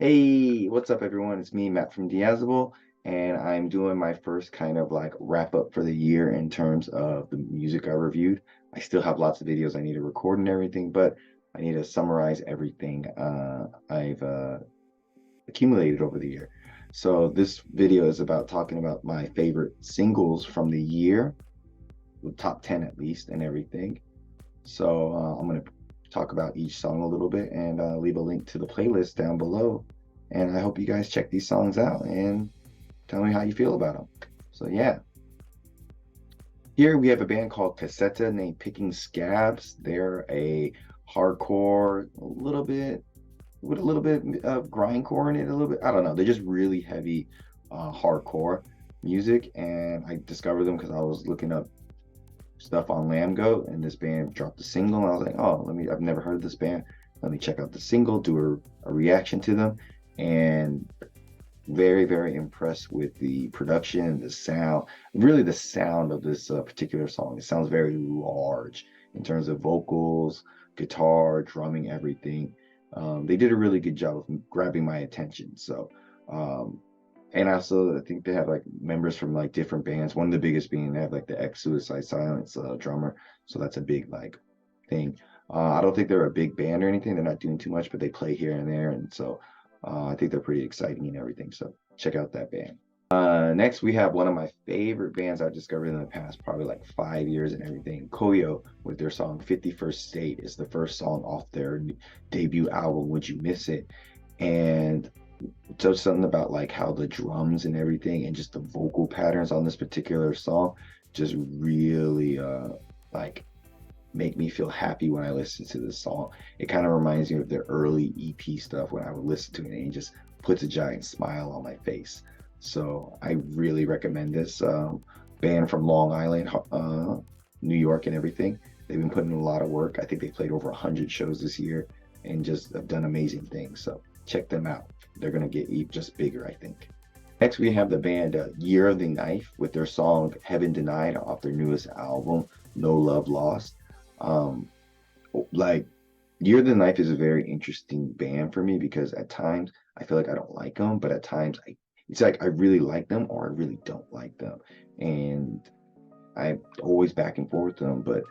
Hey, what's up, everyone? It's me, Matt from Diazable, and I'm doing my first kind of like wrap up for the year in terms of the music I reviewed. I still have lots of videos I need to record and everything, but I need to summarize everything I've accumulated over the year. So this video is about talking about my favorite singles from the year, the top 10 at least, and everything. So I'm going to talk about each song a little bit and leave a link to the playlist down below. And I hope you guys check these songs out and tell me how you feel about them. So yeah, here we have a band called Cassetta named Picking Scabs. They're a hardcore, a little bit with a little bit of grindcore in it, a little bit. I don't know. They're just really heavy, hardcore music, and I discovered them because I was looking up stuff on Lambgoat, and this band dropped a single. And I was like, oh, I've never heard of this band. Let me check out the single, do a reaction to them, and very, very impressed with the production, the sound, really the sound of this particular song. It sounds very large in terms of vocals, guitar, drumming, everything. They did a really good job of grabbing my attention. So, um, and also I think they have like members from like different bands. One of the biggest being they have like the ex Suicide Silence drummer. So that's a big like thing. I don't think they're a big band or anything. They're not doing too much, but they play here and there, and so I think they're pretty exciting and everything. So check out that band. Next, we have one of my favorite bands I've discovered in the past, probably like 5 years and everything. Koyo with their song 51st State is the first song off their debut album, Would You Miss It? And just something about like how the drums and everything and just the vocal patterns on this particular song just really like make me feel happy when I listen to this song. It kind of reminds me of the early EP stuff when I would listen to it, and it just puts a giant smile on my face. So I really recommend this band from Long Island, New York, and everything. They've been putting in a lot of work. I think they played over 100 shows this year and just have done amazing things. So check them out. They're gonna get just bigger, I think. Next, we have the band Year of the Knife with their song Heaven Denied off their newest album, No Love Lost. Um, like Year of the Knife is a very interesting band for me because at times I feel like I don't like them, but at times it's like I really like them or I really don't like them, and I'm always back and forth with them. But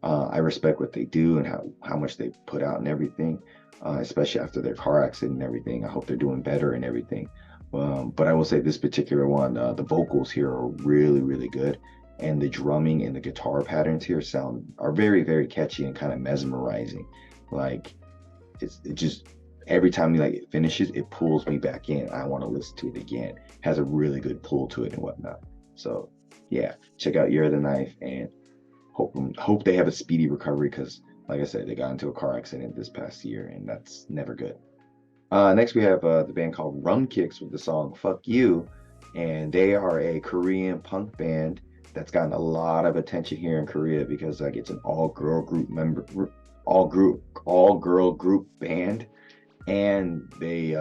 I respect what they do and how much they put out and everything, especially after their car accident and everything. I hope they're doing better and everything. But I will say this particular one, the vocals here are really, really good, and the drumming and the guitar patterns here are very, very catchy and kind of mesmerizing. Like it just every time like it finishes, it pulls me back in. I want to listen to it again. It has a really good pull to it and whatnot. So yeah, check out Year of the Knife and hope they have a speedy recovery because, like I said, they got into a car accident this past year, and that's never good. Next, we have the band called Rum Kicks with the song "Fuck You," and they are a Korean punk band that's gotten a lot of attention here in Korea because like it's an all girl group band, and they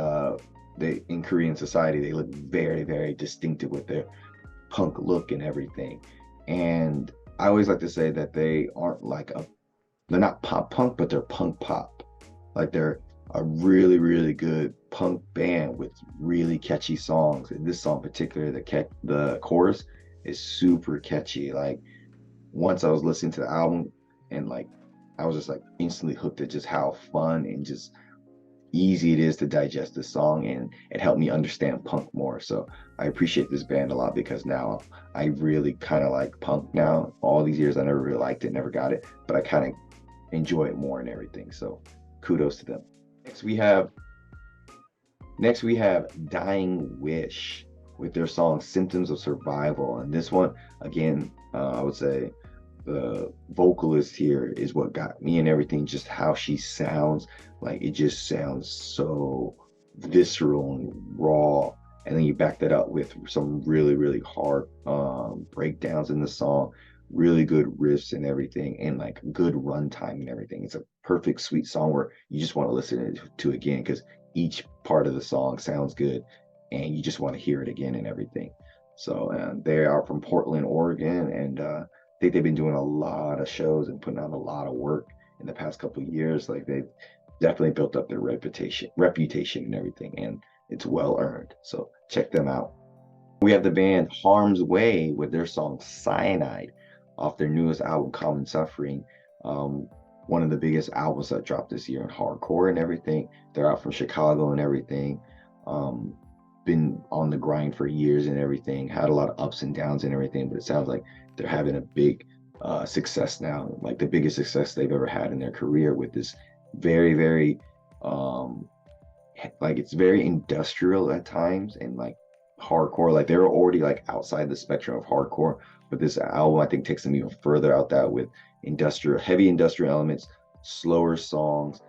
in Korean society they look very, very distinctive with their punk look and everything. And I always like to say that they're not pop punk, but they're punk pop. Like they're a really, really good punk band with really catchy songs. And this song in particular, the chorus is super catchy. Like once I was listening to the album and like I was just like instantly hooked at just how fun and just easy it is to digest this song, and it helped me understand punk more. So I appreciate this band a lot because now I really kind of like punk now. All these years I never really liked it, never got it, but I kind of enjoy it more and everything. So kudos to them. Next we have next we have Dying Wish with their song Symptoms of Survival. And this one again, I would say the vocalist here is what got me and everything, just how she sounds. Like it just sounds so visceral and raw, and then you back that up with some really, really hard breakdowns in the song, really good riffs and everything, and like good runtime and everything. It's a perfect sweet song where you just want to listen to again because each part of the song sounds good and you just want to hear it again and everything. So they are from Portland, Oregon, and think they've been doing a lot of shows and putting out a lot of work in the past couple of years. Like definitely built up their reputation and everything, and it's well earned. So check them out. We have the band Harm's Way with their song Cyanide off their newest album, Common Suffering. Um, one of the biggest albums that dropped this year in hardcore and everything. They're out from Chicago and everything. Um, been on the grind for years and everything. Had a lot of ups and downs and everything, but it sounds like they're having a big success now, like the biggest success they've ever had in their career with this very, very um, like it's very industrial at times and like hardcore. Like they were already like outside the spectrum of hardcore, but this album I think takes them even further out that with heavy industrial elements, slower songs,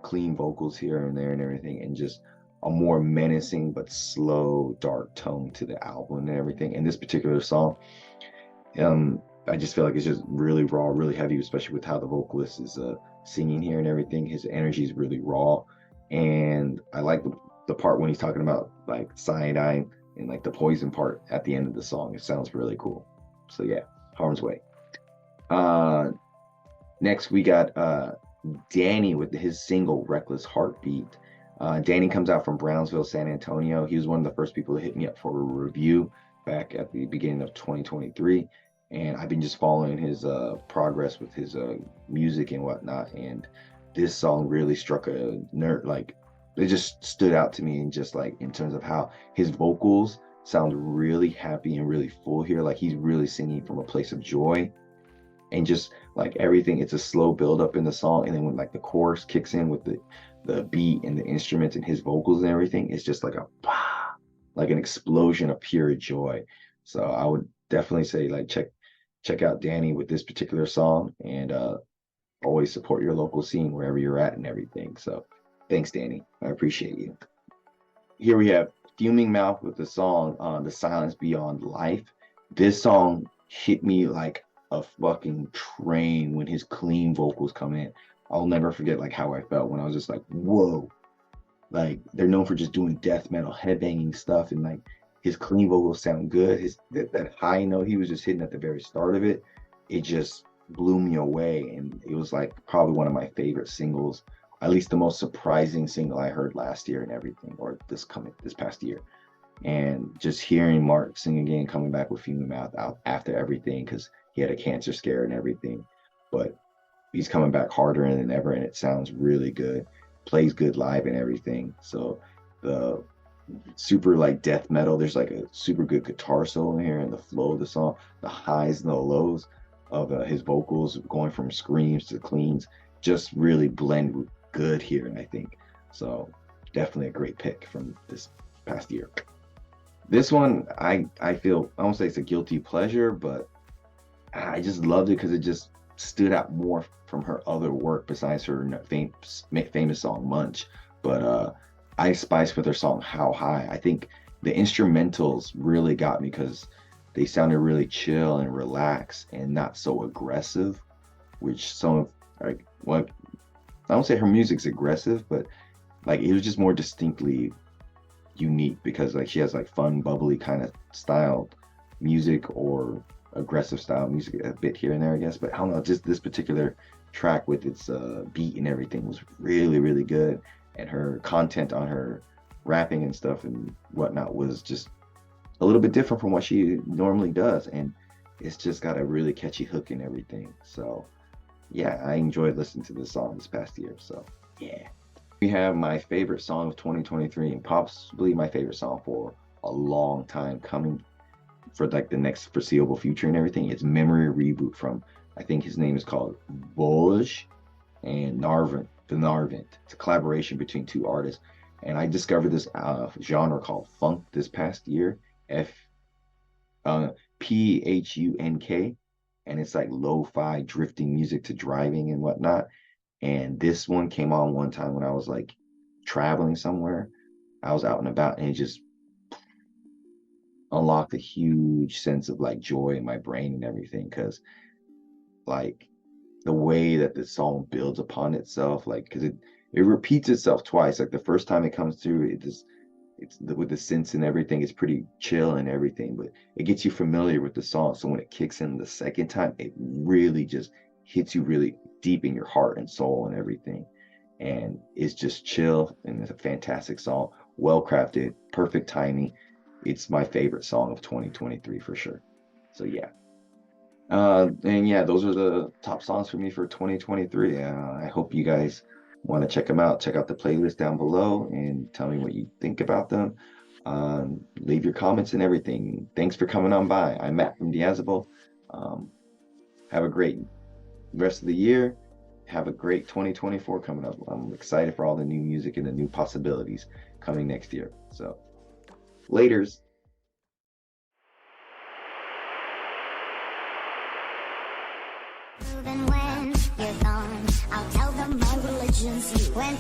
clean vocals here and there and everything, and just a more menacing but slow, dark tone to the album and everything. And this particular song, um, I just feel like it's just really raw, really heavy, especially with how the vocalist is singing here and everything. His energy is really raw, and I like the part when he's talking about like cyanide and like the poison part at the end of the song. It sounds really cool. So yeah, Harm's Way. Uh, Next we got Danny with his single "Reckless Heartbeat." Danny comes out from Brownsville, San Antonio. He was one of the first people to hit me up for a review back at the beginning of 2023, and I've been just following his progress with his music and whatnot. And this song really struck a nerve, like it just stood out to me, and just like in terms of how his vocals sound really happy and really full here, like he's really singing from a place of joy, and just like everything, it's a slow build up in the song, and then when like the chorus kicks in with the beat and the instruments and his vocals and everything, it's just like a like an explosion of pure joy. So I would definitely say like check out Danny with this particular song, and always support your local scene wherever you're at and everything. So thanks, Danny. I appreciate you. Here we have Fuming Mouth with the song The Silence Beyond Life. This song hit me like a fucking train when his clean vocals come in. I'll never forget like how I felt when I was just like, whoa. Like they're known for just doing death metal headbanging stuff, and like his clean vocals sound good. That high note he was just hitting at the very start of it, it just blew me away. And it was like probably one of my favorite singles, at least the most surprising single I heard last year and everything, or this past year. And just hearing Mark sing again, coming back with Fuming Mouth out after everything, because he had a cancer scare and everything, but he's coming back harder than ever, and it sounds really good. Plays good live and everything. So the super like death metal, there's like a super good guitar solo in here, and the flow of the song, the highs and the lows of his vocals going from screams to cleans, just really blend good here. And I think so, definitely a great pick from this past year. This one, I feel, I won't say it's a guilty pleasure, but I just loved it because it just stood out more from her other work besides her famous song Munch. But Ice Spice with her song How High, I think the instrumentals really got me because they sounded really chill and relaxed and not so aggressive, which some of like what I don't say her music's aggressive, but like it was just more distinctly unique because like she has like fun, bubbly kind of style music, or aggressive style music a bit here and there, I guess. But I don't know, just this particular track with its beat and everything was really, really good. And her content on her rapping and stuff and whatnot was just a little bit different from what she normally does. And it's just got a really catchy hook and everything. So yeah, I enjoyed listening to this song this past year. So yeah. We have my favorite song of 2023 and possibly my favorite song for a long time coming for like the next foreseeable future and everything. It's Memory Reboot from, I think his name is called Volj and the Narvent. It's a collaboration between two artists. And I discovered this genre called funk this past year, F Phunk, and it's like lo-fi drifting music to driving and whatnot. And this one came on one time when I was like traveling somewhere. I was out and about, and it just unlocked a huge sense of like joy in my brain and everything, because like the way that the song builds upon itself, like because it repeats itself twice. Like the first time it comes through, with the synths and everything, it's pretty chill and everything, but it gets you familiar with the song. So when it kicks in the second time, it really just hits you really deep in your heart and soul and everything. and it's just chill and it's a fantastic song, well crafted, perfect timing. It's my favorite song of 2023 for sure. So yeah. And yeah, those are the top songs for me for 2023. I hope you guys want to check them out. Check out the playlist down below and tell me what you think about them. Leave your comments and everything. Thanks for coming on by. I'm Matt from Diazable. Um, have a great rest of the year. Have a great 2024 coming up. I'm excited for all the new music and the new possibilities coming next year. So, laters. Even when you're gone, I'll tell them my religion's you. When